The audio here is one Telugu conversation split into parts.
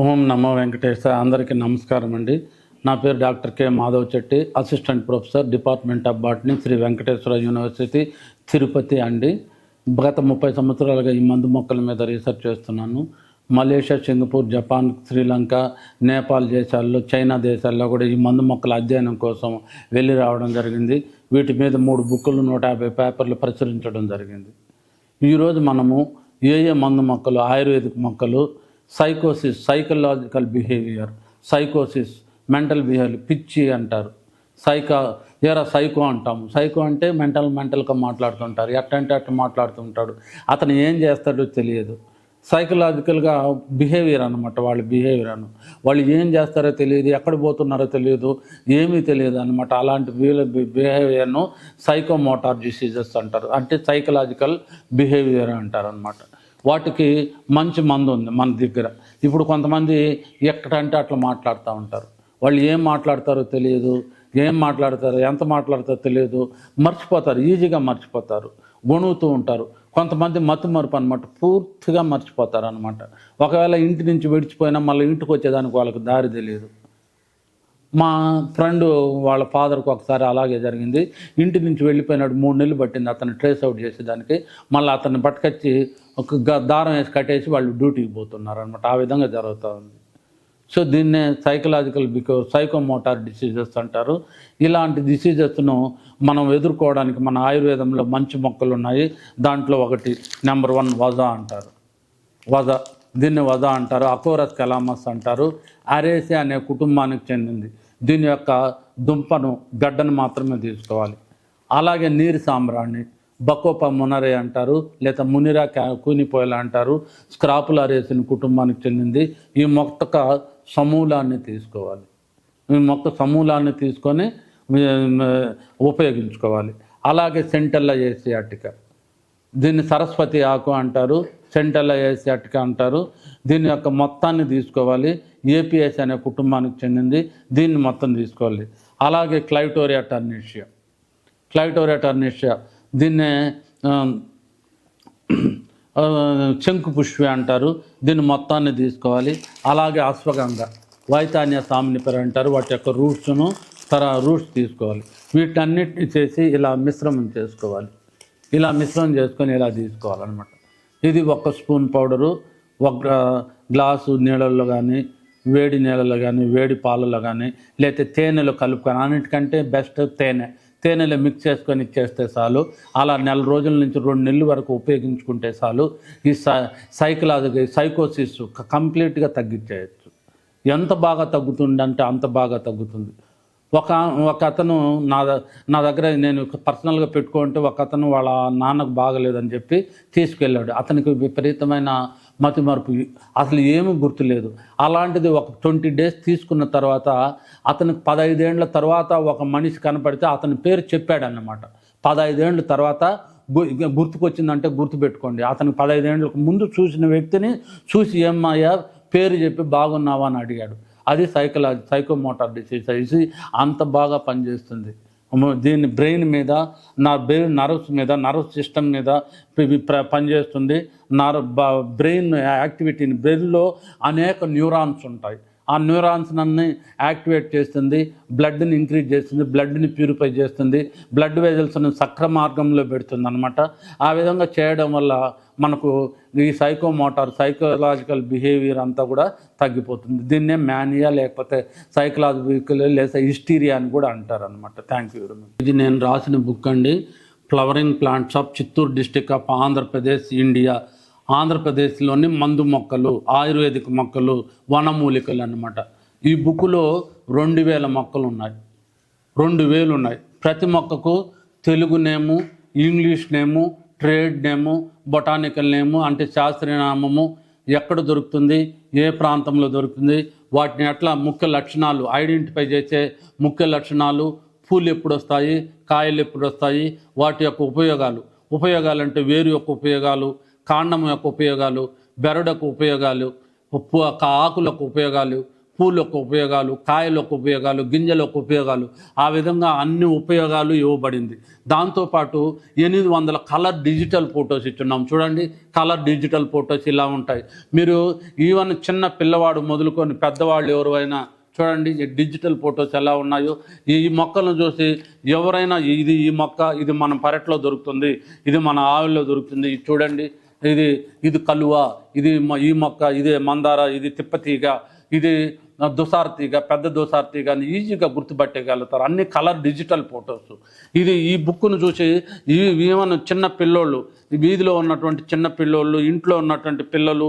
ఓం నమో వెంకటేశ్వర. అందరికీ నమస్కారం అండి. నా పేరు doctor K Madhav Chetty, assistant professor, department of botany, Sri Venkateswara university, Tirupati అండి. గత 30 సంవత్సరాలుగా ఈ మందు మొక్కల మీద రీసెర్చ్ చేస్తున్నాను. Malaysia, Singapore, Japan, Sri Lanka, Nepal దేశాల్లో, చైనా దేశాల్లో కూడా ఈ మందు మొక్కల అధ్యయనం కోసం వెళ్ళి రావడం జరిగింది. వీటి మీద 3 బుక్కులు, 150 పేపర్లు ప్రచురించడం జరిగింది. ఈరోజు మనము ఏ మందు మొక్కలు, ఆయుర్వేదిక్ మొక్కలు, సైకోసిస్, సైకలాజికల్ బిహేవియర్, సైకోసిస్, మెంటల్ బిహేవియర్, పిచ్చి అంటారు, సైకో అంటాము. సైకో అంటే మెంటల్గా మాట్లాడుతుంటారు, ఎట్టంటే అట్లా మాట్లాడుతుంటాడు, అతను ఏం చేస్తాడో తెలియదు. సైకలాజికల్గా బిహేవియర్ అనమాట, వాళ్ళ బిహేవియర్ వాళ్ళు ఏం చేస్తారో తెలియదు, ఎక్కడ పోతున్నారో తెలియదు, ఏమీ తెలియదు అనమాట. అలాంటి వీళ్ళ బిహేవియర్ను సైకోమోటార్ డిసీజెస్ అంటారు, అంటే సైకలాజికల్ బిహేవియర్ అంటారు అనమాట. వాటికి మంచి మందు ఉంది మన దగ్గర. ఇప్పుడు కొంతమంది ఎక్కడంటే అట్లా మాట్లాడుతూ ఉంటారు, వాళ్ళు ఏం మాట్లాడతారో తెలియదు, ఏం మాట్లాడతారో ఎంత మాట్లాడతారో తెలియదు, మర్చిపోతారు, ఈజీగా మర్చిపోతారు, గొణుగుతూ ఉంటారు. కొంతమంది మరుపు అనమాట, పూర్తిగా మర్చిపోతారు అనమాట. ఒకవేళ ఇంటి నుంచి విడిచిపోయినా మళ్ళీ ఇంటికి వచ్చేదానికి వాళ్ళకి దారి తెలియదు. మా ఫ్రెండ్ వాళ్ళ ఫాదర్కి ఒకసారి అలాగే జరిగింది. ఇంటి నుంచి వెళ్ళిపోయినాడు, 3 నెలలు పట్టింది అతను ట్రేస్ అవుట్ చేసేదానికి. మళ్ళీ అతన్ని పట్టుకొచ్చి ఒక దారం వేసి కట్టేసి వాళ్ళు డ్యూటీకి పోతున్నారు అనమాట. ఆ విధంగా జరుగుతూ ఉంది. సో దీన్నే సైకలాజికల్ సైకోమోటార్ డిసీజెస్ అంటారు. ఇలాంటి డిసీజెస్ను మనం ఎదుర్కోవడానికి మన ఆయుర్వేదంలో మంచి మొక్కలు ఉన్నాయి. దాంట్లో ఒకటి నెంబర్ 1 వజ అంటారు. దీన్ని వజ అంటారు. అకోరస్ కెలామస్ అంటారు. అరేసి అనే కుటుంబానికి చెందింది. దీని యొక్క దుంపను, గడ్డను మాత్రమే తీసుకోవాలి. అలాగే నీరు సాంబ్రాణి, బకోపా మునరే అంటారు, లేదా మునిరా కూనిపోయల అంటారు. స్క్రాపులారేసిన కుటుంబానికి చెందింది. ఈ మొక్క సమూలాన్ని తీసుకోవాలి. ఈ మొక్క సమూలాన్ని తీసుకొని ఉపయోగించుకోవాలి. అలాగే సెంటెల్లా ఏసియాటికా, దీన్ని సరస్వతి ఆకు అంటారు, సెంటెల్లా ఏసియాటికా అంటారు. దీని యొక్క మొత్తాన్ని తీసుకోవాలి. ఏపీఎస్ అనే కుటుంబానికి చెందింది, దీన్ని మొత్తం తీసుకోవాలి. అలాగే క్లైటోరియా టర్నిషియా, దీన్నే శంకు పుష్పి అంటారు, దీన్ని మొత్తాన్ని తీసుకోవాలి. అలాగే అశ్వగంధ, వైతాన్య సామ్నిపర అంటారు, వాటి యొక్క రూట్స్ తీసుకోవాలి. వీటన్నిటిని చేసి ఇలా మిశ్రమం చేసుకోవాలి. ఇలా మిశ్రమం చేసుకొని ఇలా తీసుకోవాలన్నమాట. ఇది 1 స్పూన్ పౌడరు 1 గ్లాసు నీళ్ళల్లో కానీ, వేడి నీళ్ళలో కానీ, వేడి పాలలో కానీ, లేకపోతే తేనెలో కలుపుకొని, అన్నిటికంటే బెస్ట్ తేనెలో మిక్స్ చేసుకొని ఇచ్చేస్తే చాలు. అలా 4 రోజుల నుంచి 2 నెలల వరకు ఉపయోగించుకుంటే చాలు. ఈ సైకోసిస్ కంప్లీట్గా తగ్గించేయచ్చు. ఎంత బాగా తగ్గుతుందంటే అంత బాగా తగ్గుతుంది. ఒక అతను నా దగ్గర నేను పర్సనల్గా పెట్టుకుంటే, ఒక అతను వాళ్ళ నాన్నకు బాగలేదని చెప్పి తీసుకెళ్ళాడు. అతనికి విపరీతమైన మతిమరుపు, అసలు ఏమీ గుర్తులేదు. అలాంటిది ఒక 20 డేస్ తీసుకున్న తర్వాత అతనికి 15 ఏళ్ల తర్వాత ఒక మనిషి కనపడితే అతని పేరు చెప్పాడన్నమాట. 15 ఏళ్ళ తర్వాత గుర్తుకొచ్చిందంటే గుర్తుపెట్టుకోండి. అతనికి 15 ఏళ్ళకు ముందు చూసిన వ్యక్తిని చూసి ఏమయ్యా పేరు చెప్పి బాగున్నావా అని అడిగాడు. అది సైకోమోటార్ డిసీజ్. అంత బాగా పనిచేస్తుంది. దీన్ని బ్రెయిన్ మీద, నర్వ్స్ మీద, నర్వ్ సిస్టమ్ మీద పనిచేస్తుంది. బ్రెయిన్ యాక్టివిటీని, బ్రెయిన్లో అనేక న్యూరాన్స్ ఉంటాయి. ఆ న్యూరాన్స్ అన్ని యాక్టివేట్ చేస్తుంది, బ్లడ్ని ఇంక్రీజ్ చేస్తుంది, బ్లడ్ని ప్యూరిఫై చేస్తుంది, బ్లడ్ వెజల్స్ని సక్రమార్గంలో పెడుతుంది అనమాట. ఆ విధంగా చేయడం వల్ల మనకు ఈ సైకలాజికల్ బిహేవియర్ అంతా కూడా తగ్గిపోతుంది. దీన్నే మానియా, లేకపోతే సైకలాజికల్ లేదా హిస్టీరియా అని కూడా అంటారు అనమాట. Thank you very much. ఇది నేను రాసిన బుక్ అండి, flowering plants of Chittoor district of Andhra Pradesh, India. ఆంధ్రప్రదేశ్లోని మందు మొక్కలు, ఆయుర్వేదిక్ మొక్కలు, వనమూలికలు అన్నమాట. ఈ బుక్లో 2000 మొక్కలు ఉన్నాయి. 2000 ఉన్నాయి. ప్రతి మొక్కకు తెలుగు నేము, ఇంగ్లీష్ నేము, ట్రేడ్ నేము, బొటానికల్ నేము, అంటే శాస్త్రీయ నామము, ఎక్కడ దొరుకుతుంది, ఏ ప్రాంతంలో దొరుకుతుంది, వాటిని ఎట్లా ముఖ్య లక్షణాలు ఐడెంటిఫై చేసే ముఖ్య లక్షణాలు, పూలు ఎప్పుడు వస్తాయి, కాయలు ఎప్పుడు వస్తాయి, వాటి యొక్క ఉపయోగాలు అంటే వేరు యొక్క ఉపయోగాలు, కాండం యొక్క ఉపయోగాలు, బెరడు యొక్క ఉపయోగాలు, ఆకుల యొక్క ఉపయోగాలు, పూల యొక్క ఉపయోగాలు, కాయల యొక్క ఉపయోగాలు, గింజల యొక్క ఉపయోగాలు, ఆ విధంగా అన్ని ఉపయోగాలు ఇవ్వబడింది. దాంతోపాటు 800 కలర్ డిజిటల్ ఫొటోస్ ఇచ్చున్నాం. చూడండి, కలర్ డిజిటల్ ఫొటోస్ ఇలా ఉంటాయి. మీరు ఈవెన్ చిన్న పిల్లవాడు మొదలుకొని పెద్దవాళ్ళు ఎవరైనా చూడండి ఈ డిజిటల్ ఫొటోస్ ఎలా ఉన్నాయో. ఈ మొక్కలను చూసి ఎవరైనా ఈ మొక్క ఇది మన పెరట్లో దొరుకుతుంది, ఇది మన ఆవుల్లో దొరుకుతుంది, ఇది చూడండి, ఇది కలువ, ఈ మొక్క, ఇది మందార, ఇది తిప్పతీగ, ఇది దుసార్తీగ, పెద్ద దుసార్తీగ అని ఈజీగా గుర్తుపట్టగలుగుతారు. అన్ని కలర్ డిజిటల్ ఫొటోస్. ఈ బుక్ను చూసి ఏమన్నా చిన్న పిల్లోళ్ళు, వీధిలో ఉన్నటువంటి చిన్న పిల్లోళ్ళు, ఇంట్లో ఉన్నటువంటి పిల్లలు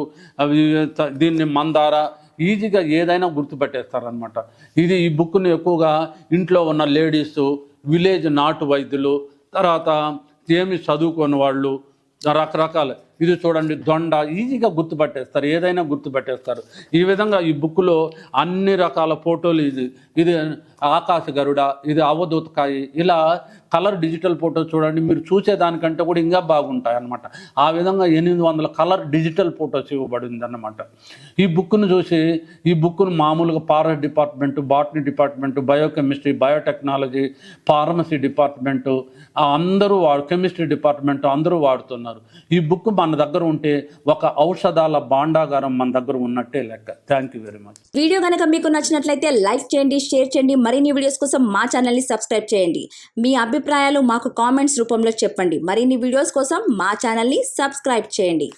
దీన్ని మందార ఈజీగా ఏదైనా గుర్తుపట్టేస్తారనమాట. ఈ బుక్ను ఎక్కువగా ఇంట్లో ఉన్న లేడీసు, విలేజ్ నాటు వైద్యులు, తర్వాత ఏమి చదువుకోని వాళ్ళు, రకరకాల ఇది చూడండి దొండ ఈజీగా గుర్తుపట్టేస్తారు, ఏదైనా గుర్తుపట్టేస్తారు. ఈ విధంగా ఈ బుక్లో అన్ని రకాల ఫోటోలు, ఇది ఆకాశ గరుడ, ఇది అవధూతకాయ, ఇలా కలర్ డిజిటల్ ఫోటోస్ చూడండి, మీరు చూసేదానికంటే కూడా ఇంకా బాగుంటాయి అన్నమాట. ఆ విధంగా 800 కలర్ డిజిటల్ ఫొటోస్ ఇవ్వబడింది అన్నమాట. ఈ బుక్ను మామూలుగా forest department, botany department, biochemistry, biotechnology, pharmacy department అందరూ కెమిస్ట్రీ డిపార్ట్మెంటు అందరూ వాడుతున్నారు. ఈ బుక్ మన దగ్గర ఉంటే ఒక ఔషధాల భాండాగారం మన దగ్గర ఉన్నట్టే లెక్క. Thank you very much. Video కనుక మీకు నచ్చినట్లయితే లైక్ చేయండి, షేర్ చేయండి. మరిన్ని వీడియోస్ కోసం మా ఛానల్ని సబ్స్క్రైబ్ చేయండి. మీ అభిప్రాయాలు మాకు కామెంట్స్ రూపంలో చెప్పండి. మరిన్ని వీడియోస్ కోసం మా ఛానల్ని సబ్స్క్రైబ్ చేయండి.